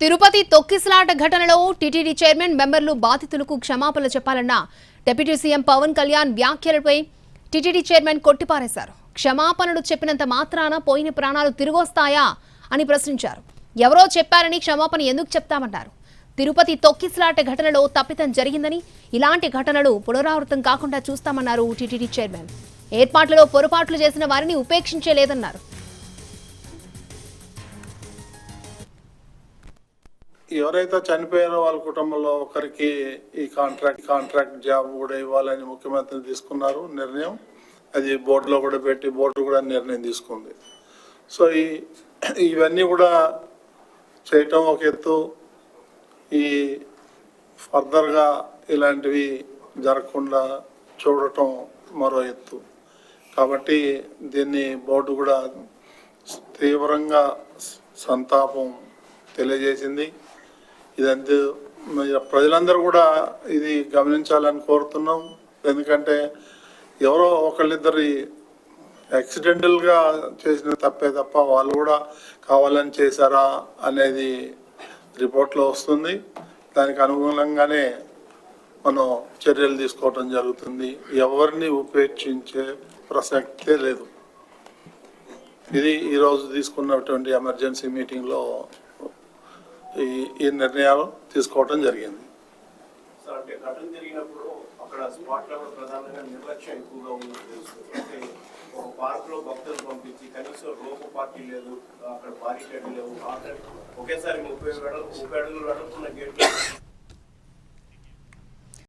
తిరుపతి తొక్కిసలాట ఘటనలో TTD chairman మెంబర్లు బాధితులకు క్షమాపణలు చెప్పాలన్న డిప్యూటీ సీఎం పవన్ కళ్యాణ్ వ్యాఖ్యలపై టీటీడీ చైర్మన్ కొట్టిపారేశారు. క్షమాపణలు చెప్పినంత మాత్రాన పోయిన ప్రాణాలు తిరిగొస్తాయా అని ప్రశ్నించారు. ఎవరో చెప్పారని క్షమాపణ ఎందుకు చెప్తామన్నారు. తిరుపతి తొక్కిసలాట ఘటనలో తప్పిదం జరిగిందని, ఇలాంటి ఘటనలు పునరావృతం కాకుండా చూస్తామన్నారు టీటీడీ చైర్మన్. ఏర్పాట్లలో పొరపాట్లు చేసిన వారిని ఉపేక్షించలేదన్నారు. ఎవరైతే చనిపోయారో వాళ్ళ కుటుంబంలో ఒకరికి ఈ కాంట్రాక్ట్ జాబ్ కూడా ఇవ్వాలని ముఖ్యమంత్రి తీసుకున్నారు నిర్ణయం. అది బోర్డులో కూడా పెట్టి బోర్డు కూడా నిర్ణయం తీసుకుంది. సో ఇవన్నీ కూడా చేయటం ఒక ఎత్తు, ఈ ఫర్దర్గా ఇలాంటివి జరగకుండా చూడటం మరో ఎత్తు. కాబట్టి దీన్ని బోర్డు కూడా తీవ్రంగా సంతాపం తెలియజేసింది. ఇదంతా ప్రజలందరూ కూడా ఇది గమనించాలని కోరుతున్నాం. ఎందుకంటే ఎవరో ఒకళ్ళిద్దరి యాక్సిడెంటల్గా చేసిన తప్పే తప్ప వాళ్ళు కూడా కావాలని చేశారా అనేది రిపోర్ట్లో వస్తుంది. దానికి అనుగుణంగానే మనం చర్యలు తీసుకోవటం జరుగుతుంది. ఎవరిని ఉపేక్షించే ప్రసక్తే లేదు. ఇది ఈరోజు తీసుకున్నటువంటి ఎమర్జెన్సీ మీటింగ్లో ఈ నిర్ణయాలు తీసుకోవడం జరిగింది. అంటే ఘటన జరిగినప్పుడు అక్కడ స్పాట్ లో ప్రధానంగా నిర్లక్ష్యం ఎక్కువగా ఉంది. ఒక పార్క్ లో భక్తులు పంపించి కనీసం రోపు పార్టీ లేదు, అక్కడ బారికేడ్ లేవు, ఒకేసారి 30 అడుగులు వెడల్పున్న గేట్లు